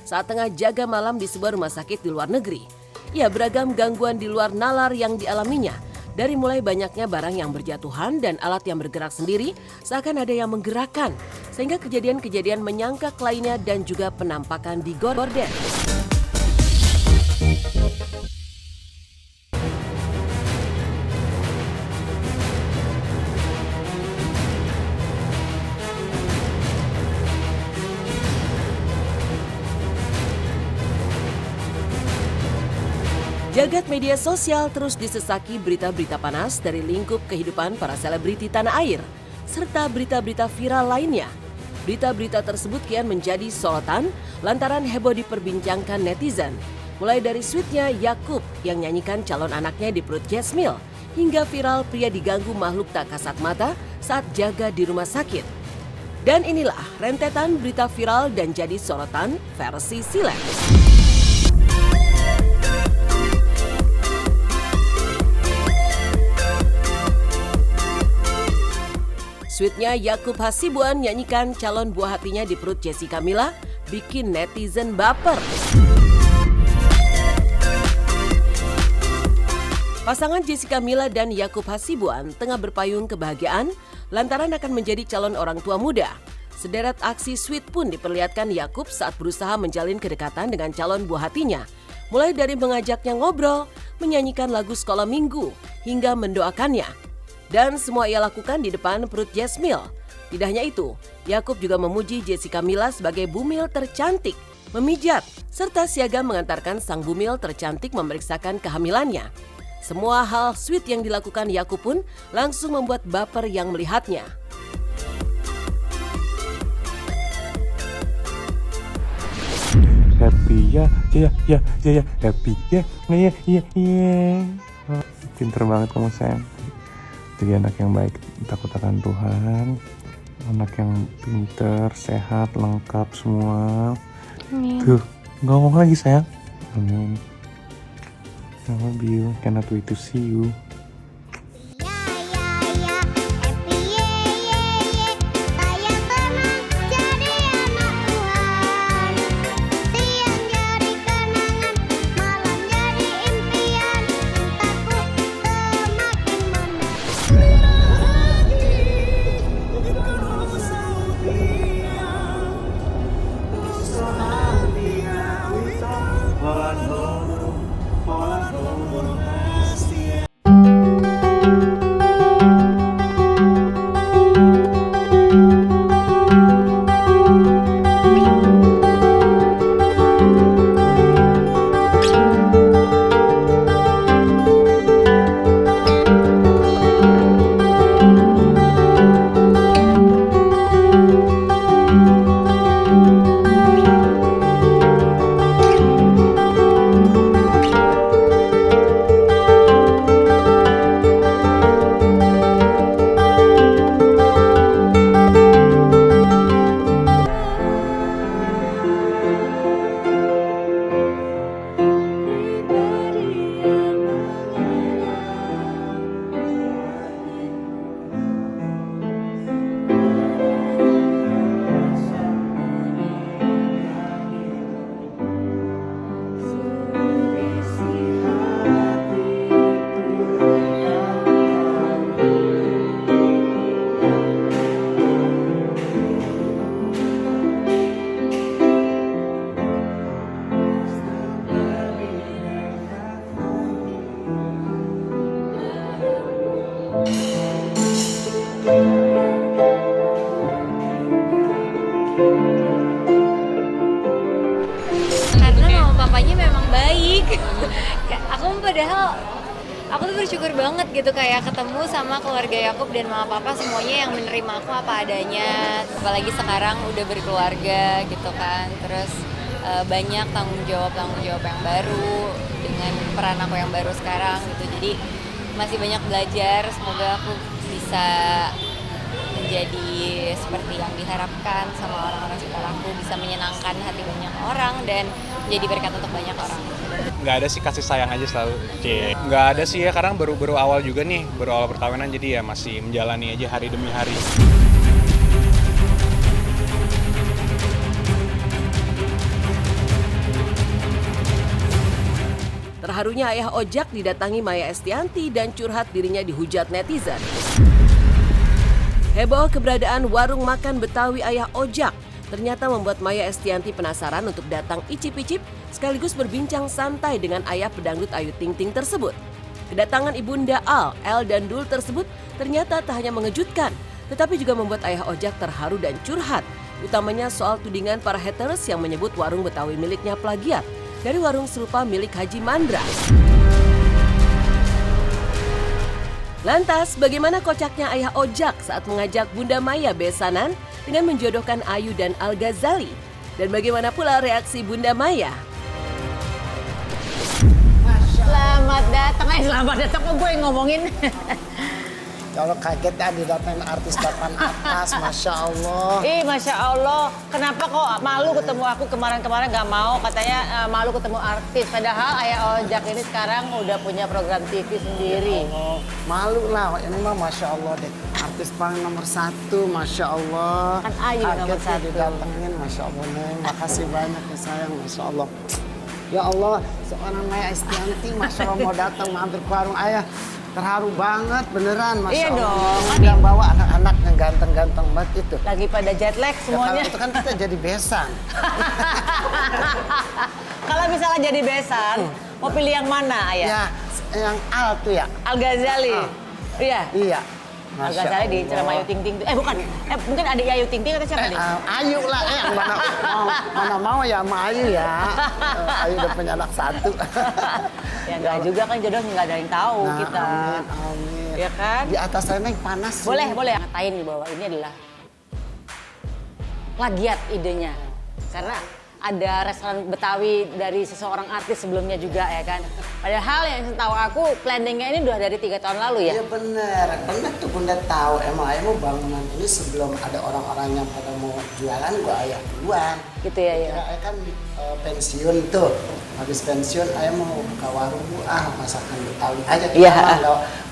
saat tengah jaga malam di sebuah rumah sakit di luar negeri. Ya, beragam gangguan di luar nalar yang dialaminya. Dari mulai banyaknya barang yang berjatuhan dan alat yang bergerak sendiri, seakan ada yang menggerakkan. Sehingga kejadian-kejadian menyangkak lainnya dan juga penampakan di gorden. Jagat media sosial terus disesaki berita-berita panas dari lingkup kehidupan para selebriti tanah air, serta berita-berita viral lainnya. Berita-berita tersebut kian menjadi sorotan lantaran heboh diperbincangkan netizen. Mulai dari sweetnya Yakub yang nyanyikan calon anaknya di perut Jasmil, hingga viral pria diganggu makhluk tak kasat mata saat jaga di rumah sakit. Dan inilah rentetan berita viral dan jadi sorotan versi Silek. Sweetnya Yakub Hasibuan nyanyikan calon buah hatinya di perut Jessica Mila bikin netizen baper. Pasangan Jessica Mila dan Yakub Hasibuan tengah berpayung kebahagiaan lantaran akan menjadi calon orang tua muda. Sederet aksi sweet pun diperlihatkan Yakub saat berusaha menjalin kedekatan dengan calon buah hatinya. Mulai dari mengajaknya ngobrol, menyanyikan lagu sekolah minggu, hingga mendoakannya. Dan semua ia lakukan di depan perut Jasmil. Tidak hanya itu, Yakub juga memuji Jessica Mila sebagai bumil tercantik, memijat, serta siaga mengantarkan sang bumil tercantik memeriksakan kehamilannya. Semua hal sweet yang dilakukan Yakub pun langsung membuat baper yang melihatnya. Happy ya, happy ya. Pinter banget kamu sayang. Jadi anak yang baik, takut akan Tuhan, anak yang pinter, sehat, lengkap semua. Amin. Tuh, nggak ngomong lagi sayang. Amin. I love you, cannot wait to see you. Karena mama papanya memang baik. Padahal aku tuh bersyukur banget gitu kayak ketemu sama keluarga Yakub dan mama papa semuanya yang menerima aku apa adanya. Apalagi sekarang udah berkeluarga gitu kan. Terus banyak tanggung jawab yang baru dengan peran aku yang baru sekarang gitu. Jadi masih banyak belajar. Semoga aku bisa menjadi seperti yang diharapkan sama orang-orang sekitar aku, bisa menyenangkan hati banyak orang dan menjadi berkat untuk banyak orang. Nggak ada sih, kasih sayang aja selalu. Nggak ada sih ya, karena baru awal juga nih, baru awal perkawinan, jadi ya masih menjalani aja hari demi hari. Terharunya ayah Ojak didatangi Maya Estianty dan curhat dirinya dihujat netizen. Heboh keberadaan warung makan Betawi ayah Ojak ternyata membuat Maya Estianty penasaran untuk datang icip-icip sekaligus berbincang santai dengan ayah pedangdut Ayu Ting Ting tersebut. Kedatangan Ibunda Al, El dan Dul tersebut ternyata tak hanya mengejutkan, tetapi juga membuat ayah Ojak terharu dan curhat, utamanya soal tudingan para haters yang menyebut warung Betawi miliknya plagiat dari warung serupa milik Haji Mandra. Lantas, bagaimana kocaknya ayah Ojak saat mengajak Bunda Maya besanan dengan menjodohkan Ayu dan Al Ghazali? Dan bagaimana pula reaksi Bunda Maya? Selamat datang. Kok gue yang ngomongin? Kalau kaget ya didatengin artis papan atas, Masya Allah. Masya Allah. Kenapa kok malu ketemu aku kemarin-kemarin gak mau? Katanya malu ketemu artis. Padahal ayah Ojak ini sekarang udah punya program TV sendiri. Oh, malu lah, ini mah Masya Allah deh. Artis paling nomor 1, Masya Allah. Kan Ayu nomor 1. Didatengin, Masya Allah, Neng. Makasih banyak ya sayang, Masya Allah. Ya Allah, seorang Maya Estianty, Masya Allah mau datang mampir ke warung ayah. Terharu banget, beneran, Masya Iya Allah. dong. Yang bawa anak-anak yang ganteng-ganteng banget itu. Lagi pada jet lag Ya, semuanya. kalau itu kan kita jadi besan. Kalau misalnya jadi besan, mau pilih yang mana ayah? Ya, yang Al tuh ya. Al Ghazali. Iya. Iya. Al Masya Ghazali di Allah. ceramah Ayu Ting Ting. Bukan. Mungkin adik Ayu Ting Ting atau siapa nih? Ayu lah, mana mau ya sama Ayu ya. Ayu udah punya anak 1. Ya enggak juga kan jodohnya nggak ada yang tahu Nah, kita. amin. Ya kan? Di atas sana yang panas. Boleh. Ngatain nih bahwa ini adalah plagiat idenya. Karena ada restoran Betawi dari seseorang artis sebelumnya juga ya kan. Padahal yang setahu aku planningnya ini udah dari 3 tahun lalu ya. Iya bener tuh Bunda tahu. Emang ayah mau bangunan ini sebelum ada orang-orang yang pada mau jualan, gua ayah duluan. Gitu ya. Ayah kan pensiun tuh. Habis pensiun ayah mau buka warung, masakan Betawi aja. Iya.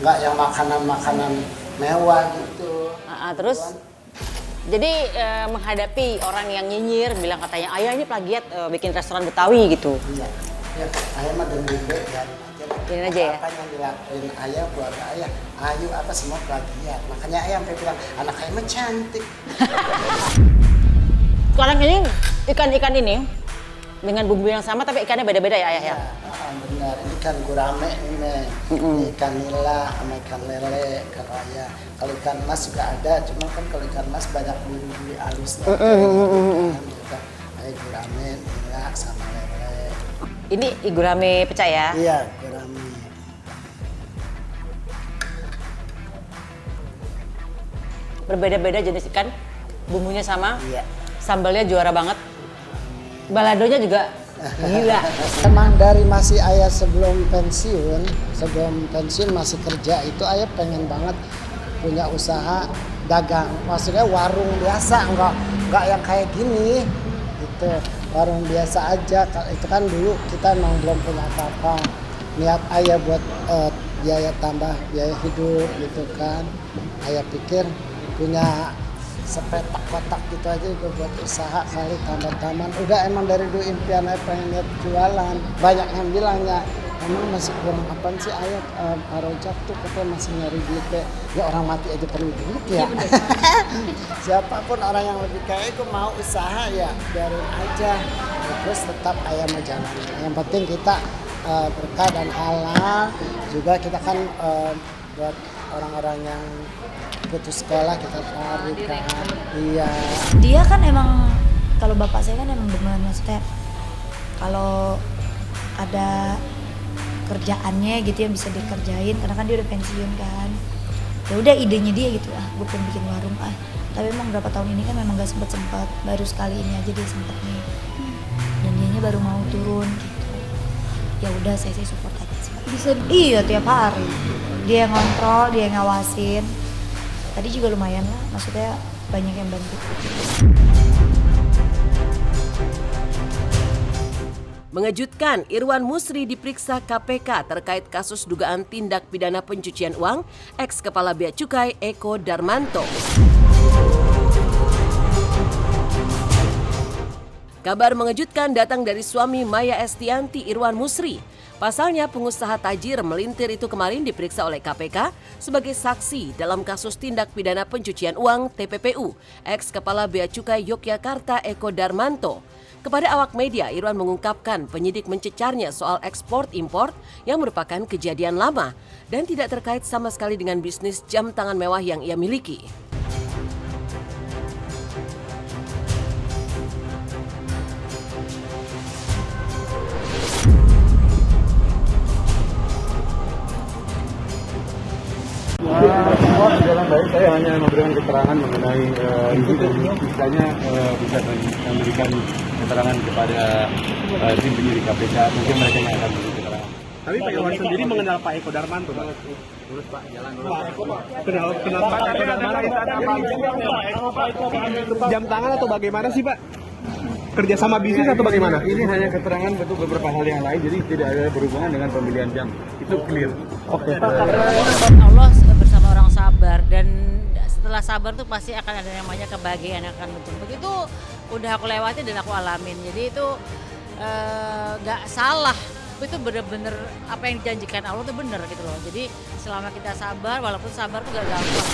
Nggak yang makanan-makanan mewah gitu. Terus jadi menghadapi orang yang nyinyir bilang katanya ayah ini plagiat bikin restoran Betawi gitu. Iya. Ya, ayah mah dengerin aja. Biarin aja ya. Apa yang dilakuin ayah buat ayah, Ayu apa semua plagiat. Makanya ayah sampai bilang anak ayah mah cantik. Sekarang ini ikan-ikan ini dengan bumbu yang sama tapi ikannya beda-beda ya ayah ya. Benar, ini ikan gurame ini, ikan nila sama ikan lele kalau ayah. Kalau ikan mas juga ada, cuma kan kalau ikan mas banyak bumbu halus. Ayah gurame, nila sama lele. Ini igurame pecah ya. Iya, gurame. Berbeda-beda jenis ikan, bumbunya sama. Iya. Sambalnya juara banget. Baladonya juga gila. Emang dari masih ayah sebelum pensiun masih kerja itu ayah pengen banget punya usaha dagang. Maksudnya warung biasa, enggak yang kayak gini gitu. Warung biasa aja. Itu kan dulu kita emang belum punya apa-apa. Niat ayah buat biaya tambah biaya hidup gitu kan. Ayah pikir punya sepetak kotak gitu aja juga buat usaha kali tambah-tambahan. Udah emang dari dulu impian ayah pengen lihat jualan. Banyak yang bilangnya emang masih kurang apaan sih ayah Pak Rojak tuh katanya masih nyari duit deh. Ya orang mati aja perlu duit ya. Siapapun orang yang lebih kaya itu mau usaha ya biarin aja. Terus tetap ayah menjalani. Yang penting kita berkah dan halal. Juga kita kan buat orang-orang yang putus sekolah kita cari kan. Iya. Dia kan emang, kalau bapak saya kan emang demen, maksudnya kalau ada kerjaannya gitu yang bisa dikerjain karena kan dia udah pensiun kan. Ya udah idenya dia gitu, gue pengen bikin warung Tapi emang berapa tahun ini kan memang gak sempet, baru sekali ini aja dia sempet nih. Dan dianya baru mau turun gitu. Ya udah saya support aja sih. Bisa iya tiap hari. Dia yang ngontrol, dia yang ngawasin. Tadi juga lumayan lah, maksudnya banyak yang bantu. Mengejutkan, Irwan Musri diperiksa KPK terkait kasus dugaan tindak pidana pencucian uang ex-Kepala Bea Cukai Eko Darmanto. Kabar mengejutkan datang dari suami Maya Estianty, Irwan Musri. Pasalnya pengusaha tajir melintir itu kemarin diperiksa oleh KPK sebagai saksi dalam kasus tindak pidana pencucian uang TPPU, ex-Kepala Bea Cukai Yogyakarta Eko Darmanto. Kepada awak media, Irwan mengungkapkan penyidik mencecarnya soal ekspor-impor yang merupakan kejadian lama dan tidak terkait sama sekali dengan bisnis jam tangan mewah yang ia miliki. Semua berjalan baik, saya hanya memberikan keterangan mengenai ini dan misalnya bisa memberikan keterangan kepada tim penyidik KPK, mungkin mereka yang akan memberi keterangan. Tapi Pak Irwan sendiri mengenal Pak Eko Darmanto, Pak? Terus Pak, jalan dulu. Kenal Pak Eko Darmanto? Jam tangan atau bagaimana sih Pak? Kerjasama bisnis atau bagaimana? Ini hanya keterangan untuk beberapa hal yang lain, jadi tidak ada berhubungan dengan pembelian jam. Itu clear. Oke. Allah bersama orang sabar, dan setelah sabar tuh pasti akan ada yang namanya kebahagiaan yang akan muncul. Begitu udah aku lewati dan aku alamin, jadi itu nggak salah. Itu bener-bener apa yang dijanjikan Allah tuh bener gitu loh. Jadi selama kita sabar, walaupun sabar tuh gak gampang.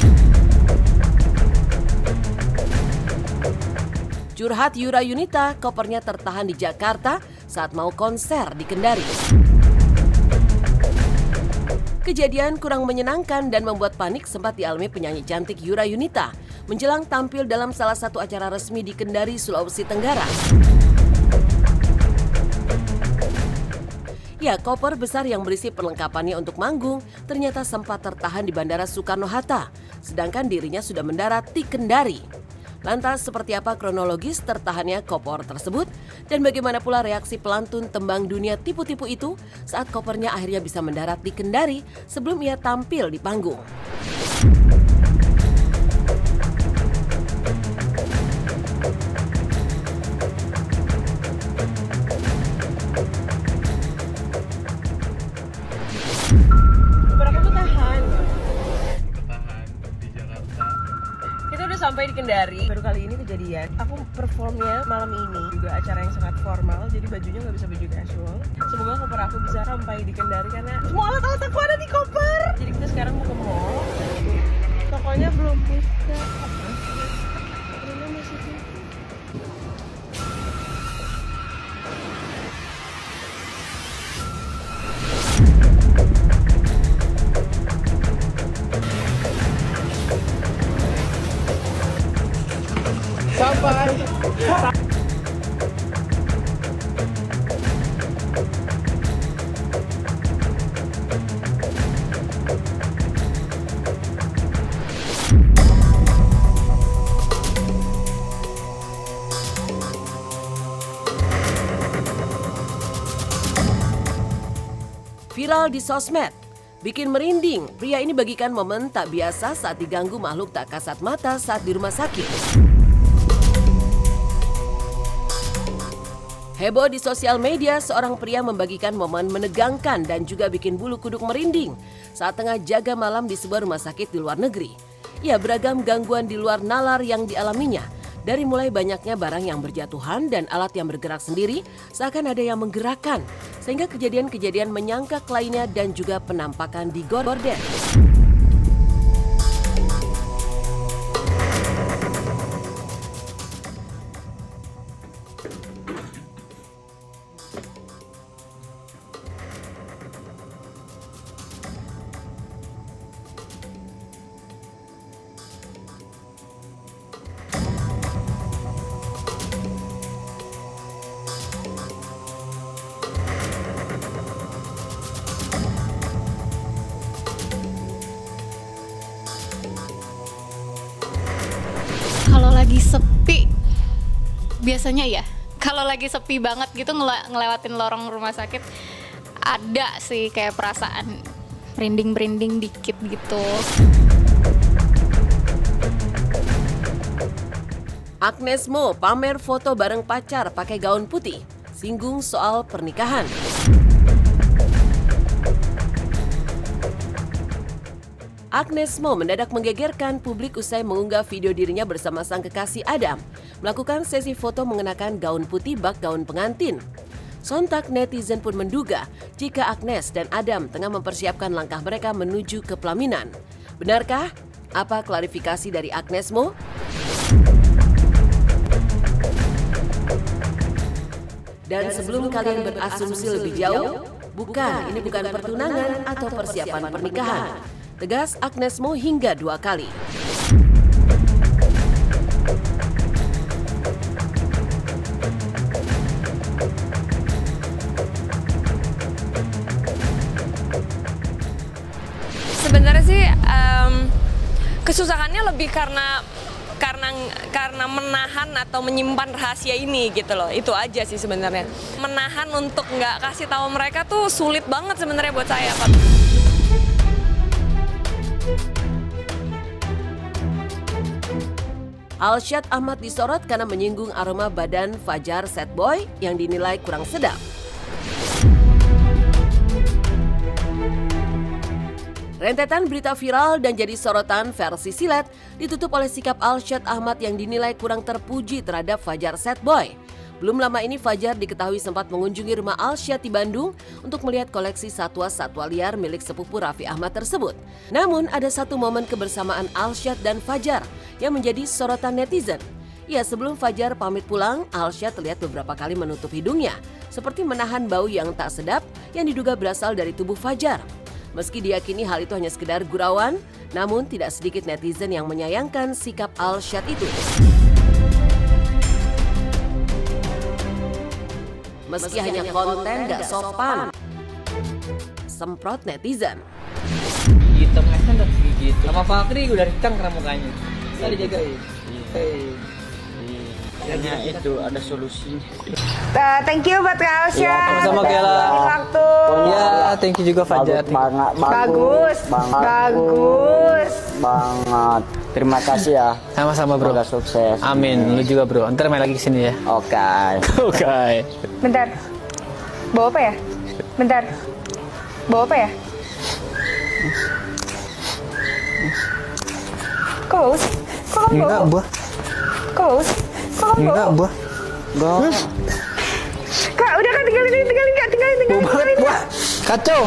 Curhat Yura Yunita, kopernya tertahan di Jakarta saat mau konser di Kendari. Kejadian kurang menyenangkan dan membuat panik sempat dialami penyanyi cantik Yura Yunita menjelang tampil dalam salah satu acara resmi di Kendari, Sulawesi Tenggara. Ya, koper besar yang berisi perlengkapannya untuk manggung ternyata sempat tertahan di Bandara Soekarno-Hatta, sedangkan dirinya sudah mendarat di Kendari. Lantas seperti apa kronologis tertahannya koper tersebut dan bagaimana pula reaksi pelantun tembang dunia tipu-tipu itu saat kopernya akhirnya bisa mendarat di Kendari sebelum ia tampil di panggung. Sampai di Kendari, baru kali ini kejadian. Aku performnya malam ini juga acara yang sangat formal, jadi bajunya nggak bisa baju casual. Semoga koper aku bisa sampai di Kendari karena semua alat-alat aku ada di koper. Jadi kita sekarang mau ke mall. Tokonya belum buka. Ini masih tutup. Viral di sosmed, bikin merinding. Pria ini bagikan momen tak biasa saat diganggu makhluk tak kasat mata saat di rumah sakit. Heboh di sosial media, seorang pria membagikan momen menegangkan dan juga bikin bulu kuduk merinding saat tengah jaga malam di sebuah rumah sakit di luar negeri. Ya, beragam gangguan di luar nalar yang dialaminya. Dari mulai banyaknya barang yang berjatuhan dan alat yang bergerak sendiri, seakan ada yang menggerakkan. Sehingga kejadian-kejadian menyangkak lainnya dan juga penampakan di gorden. Kalau lagi sepi, biasanya ya, kalau lagi sepi banget gitu ngelewatin lorong rumah sakit, ada sih kayak perasaan merinding-merinding dikit gitu. Agnes Mo pamer foto bareng pacar pakai gaun putih, singgung soal pernikahan. Agnes Mo mendadak menggegerkan publik usai mengunggah video dirinya bersama sang kekasih Adam melakukan sesi foto mengenakan gaun putih bak gaun pengantin. Sontak netizen pun menduga jika Agnes dan Adam tengah mempersiapkan langkah mereka menuju ke pelaminan. Benarkah? Apa klarifikasi dari Agnes Mo? Dan sebelum kalian berasumsi lebih jauh, ini bukan pertunangan atau persiapan pernikahan. Tegas Agnes Mo hingga 2 kali. Sebenarnya sih kesusahannya lebih karena menahan atau menyimpan rahasia ini gitu loh. Itu aja sih sebenarnya. Menahan untuk nggak kasih tahu mereka tuh sulit banget sebenarnya buat saya. Alsyad Ahmad disorot karena menyinggung aroma badan Fajar Sad Boy yang dinilai kurang sedap. Rentetan berita viral dan jadi sorotan versi silet ditutup oleh sikap Alsyad Ahmad yang dinilai kurang terpuji terhadap Fajar Sad Boy. Belum lama ini Fajar diketahui sempat mengunjungi rumah Alsyad di Bandung untuk melihat koleksi satwa-satwa liar milik sepupu Raffi Ahmad tersebut. Namun ada satu momen kebersamaan Alsyad dan Fajar yang menjadi sorotan netizen. Ya, sebelum Fajar pamit pulang, Alsyad terlihat beberapa kali menutup hidungnya, seperti menahan bau yang tak sedap yang diduga berasal dari tubuh Fajar. Meski diyakini hal itu hanya sekedar gurauan, namun tidak sedikit netizen yang menyayangkan sikap Alsyad itu. Meski hanya konten gak sopan, semprot netizen. Hitam kan udah gitu. Sama Fakri udah hitam karena mukanya. Tadi jagain. Hanya itu ada solusinya. Thank you buat Kak Alsyad. Sama-sama Kela. Waktu. Ya, thank you juga Fajar. Bagus. Banget. Terima kasih ya. Sama-sama bro. Semoga sukses. Amin. Lu juga bro. Ntar main lagi kesini ya. Oke. Bentar. Bawa apa ya? Bentar. Bawa apa ya? Kok bagus? Kok kamu bawa? Enggak, buah. Kok bagus? Kok kamu bawa? Enggak, buah. Enggak. Kak, udah kan tinggalin Kak, tinggalin. Buah. Kacau.